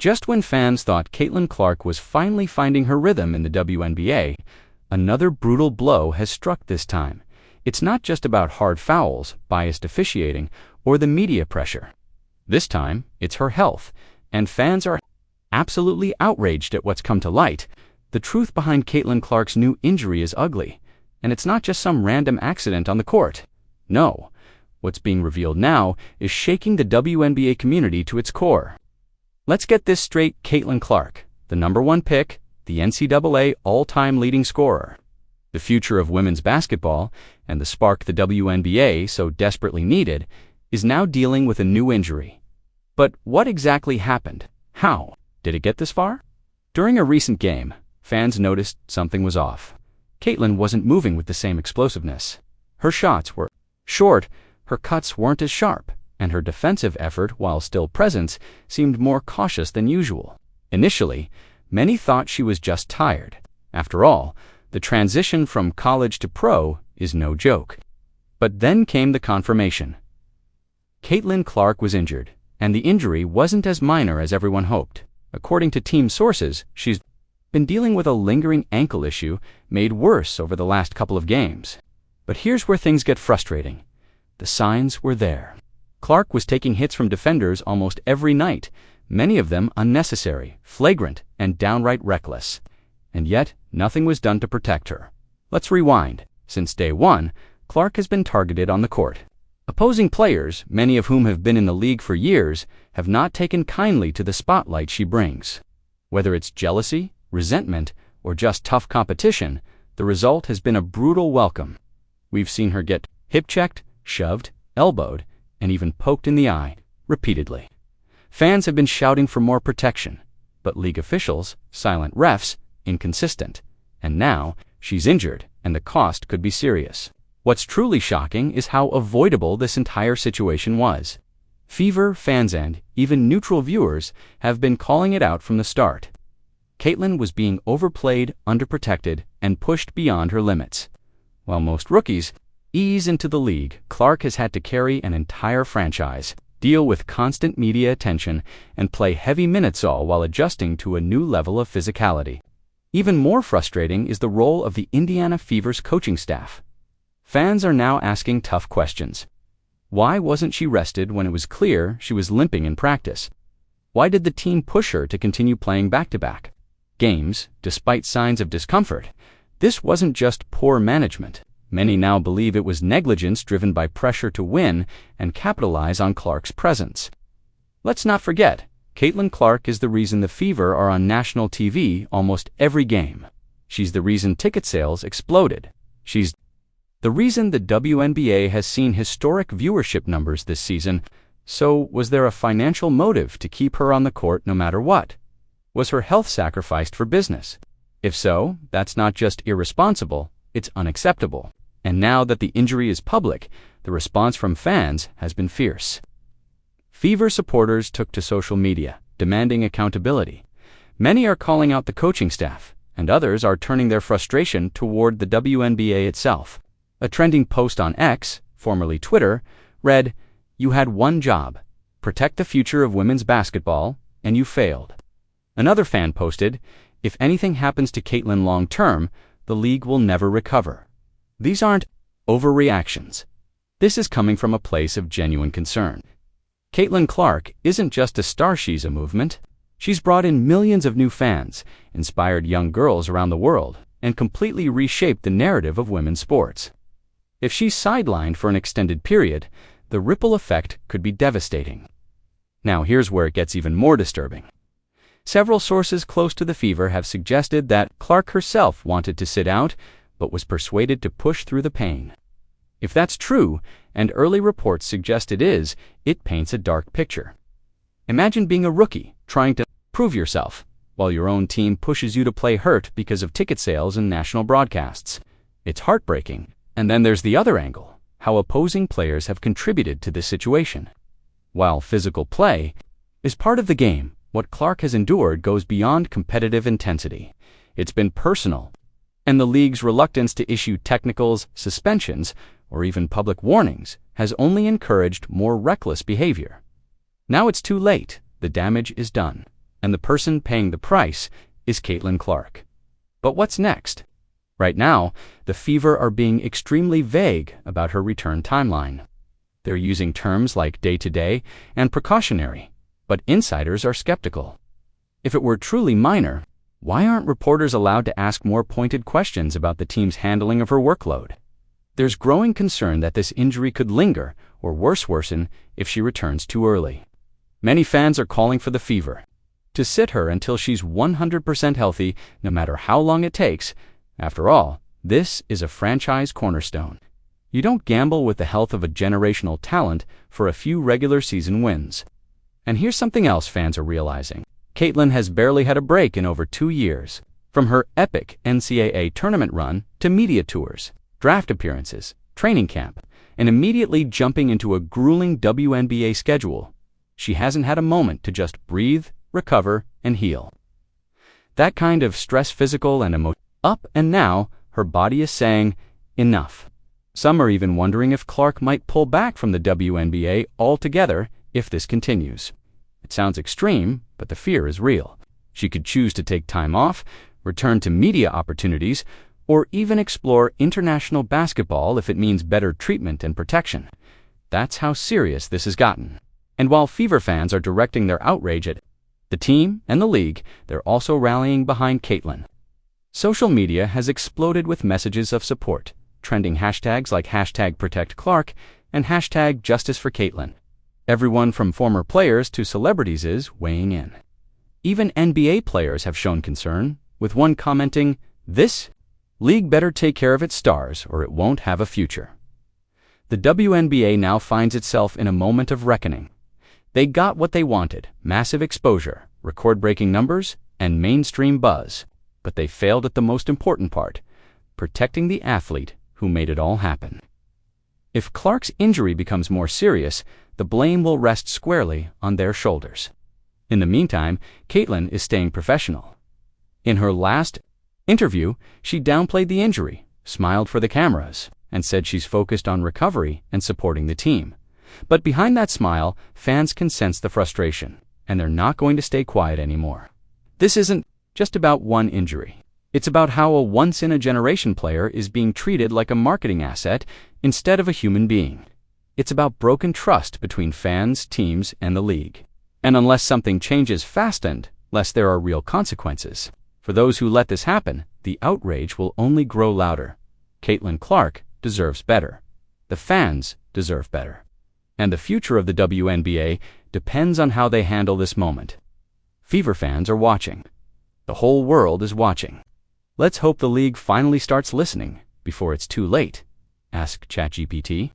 Just when fans thought Caitlyn Clark was finally finding her rhythm in the WNBA, another brutal blow has struck this time. It's not just about hard fouls, biased officiating, or the media pressure. This time, it's her health, and fans are absolutely outraged at what's come to light. The truth behind Caitlyn Clark's new injury is ugly, and it's not just some random accident on the court. No, what's being revealed now is shaking the WNBA community to its core. Let's get this straight. Caitlyn Clark, the #1 pick, the NCAA all-time leading scorer, the future of women's basketball, and the spark the WNBA so desperately needed, is now dealing with a new injury. But what exactly happened? How did it get this far? During a recent game, fans noticed something was off. Caitlyn wasn't moving with the same explosiveness. Her shots were short, her cuts weren't as sharp, and her defensive effort, while still present, seemed more cautious than usual. Initially, many thought she was just tired. After all, the transition from college to pro is no joke. But then came the confirmation. Caitlyn Clark was injured, and the injury wasn't as minor as everyone hoped. According to team sources, she's been dealing with a lingering ankle issue made worse over the last couple of games. But here's where things get frustrating. The signs were there. Clark was taking hits from defenders almost every night, many of them unnecessary, flagrant, and downright reckless. And yet, nothing was done to protect her. Let's rewind. Since day one, Clark has been targeted on the court. Opposing players, many of whom have been in the league for years, have not taken kindly to the spotlight she brings. Whether it's jealousy, resentment, or just tough competition, the result has been a brutal welcome. We've seen her get hip-checked, shoved, elbowed, and even poked in the eye, repeatedly. Fans have been shouting for more protection, but league officials, silent refs, inconsistent. And now, she's injured, and the cost could be serious. What's truly shocking is how avoidable this entire situation was. Fever fans and even neutral viewers have been calling it out from the start. Caitlyn was being overplayed, underprotected, and pushed beyond her limits. While most rookies ease into the league, Clark has had to carry an entire franchise, deal with constant media attention, and play heavy minutes all while adjusting to a new level of physicality. Even more frustrating is the role of the Indiana Fever's coaching staff. Fans are now asking tough questions. Why wasn't she rested when it was clear she was limping in practice? Why did the team push her to continue playing back-to-back games, despite signs of discomfort? This wasn't just poor management. Many now believe it was negligence driven by pressure to win and capitalize on Clark's presence. Let's not forget, Caitlyn Clark is the reason the Fever are on national TV almost every game. She's the reason ticket sales exploded. She's the reason the WNBA has seen historic viewership numbers this season. So, was there a financial motive to keep her on the court no matter what? Was her health sacrificed for business? If so, that's not just irresponsible, it's unacceptable. And now that the injury is public, the response from fans has been fierce. Fever supporters took to social media, demanding accountability. Many are calling out the coaching staff, and others are turning their frustration toward the WNBA itself. A trending post on X, formerly Twitter, read, "You had one job, protect the future of women's basketball, and you failed." Another fan posted, "If anything happens to Caitlyn long-term, the league will never recover." These aren't overreactions. This is coming from a place of genuine concern. Caitlyn Clark isn't just a star, she's a movement. She's brought in millions of new fans, inspired young girls around the world, and completely reshaped the narrative of women's sports. If she's sidelined for an extended period, the ripple effect could be devastating. Now here's where it gets even more disturbing. Several sources close to the Fever have suggested that Clark herself wanted to sit out, but was persuaded to push through the pain. If that's true, and early reports suggest it is, it paints a dark picture. Imagine being a rookie, trying to prove yourself, while your own team pushes you to play hurt because of ticket sales and national broadcasts. It's heartbreaking. And then there's the other angle, how opposing players have contributed to this situation. While physical play is part of the game, what Clark has endured goes beyond competitive intensity. It's been personal, and the league's reluctance to issue technicals, suspensions, or even public warnings has only encouraged more reckless behavior. Now it's too late. The damage is done. and the person paying the price is Caitlyn Clark. But what's next? Right now, the Fever are being extremely vague about her return timeline. They're using terms like day-to-day and precautionary, but insiders are skeptical. If it were truly minor, why aren't reporters allowed to ask more pointed questions about the team's handling of her workload? There's growing concern that this injury could linger or worsen if she returns too early. Many fans are calling for the Fever to sit her until she's 100% healthy, no matter how long it takes. After all, this is a franchise cornerstone. You don't gamble with the health of a generational talent for a few regular season wins. And here's something else fans are realizing. Caitlyn has barely had a break in over 2 years, from her epic NCAA tournament run to media tours, draft appearances, training camp, and immediately jumping into a grueling WNBA schedule. She hasn't had a moment to just breathe, recover, and heal. That kind of stress, physical and emotional, up and now, her body is saying, enough. Some are even wondering if Clark might pull back from the WNBA altogether if this continues. It sounds extreme, but the fear is real. She could choose to take time off, return to media opportunities, or even explore international basketball if it means better treatment and protection. That's how serious this has gotten. And while Fever fans are directing their outrage at the team and the league, they're also rallying behind Caitlyn. Social media has exploded with messages of support, trending hashtags like #ProtectClark and #JusticeForCaitlyn. Everyone from former players to celebrities is weighing in. Even NBA players have shown concern, with one commenting, "This league better take care of its stars or it won't have a future." The WNBA now finds itself in a moment of reckoning. They got what they wanted: massive exposure, record-breaking numbers, and mainstream buzz. But they failed at the most important part: protecting the athlete who made it all happen. If Clark's injury becomes more serious, the blame will rest squarely on their shoulders. In the meantime, Caitlyn is staying professional. In her last interview, she downplayed the injury, smiled for the cameras, and said she's focused on recovery and supporting the team. But behind that smile, fans can sense the frustration, and they're not going to stay quiet anymore. This isn't just about one injury. It's about how a once-in-a-generation player is being treated like a marketing asset instead of a human being. It's about broken trust between fans, teams, and the league. And unless something changes fast and unless there are real consequences for those who let this happen, the outrage will only grow louder. Caitlyn Clark deserves better. The fans deserve better. And the future of the WNBA depends on how they handle this moment. Fever fans are watching. The whole world is watching. Let's hope the league finally starts listening before it's too late. Ask ChatGPT.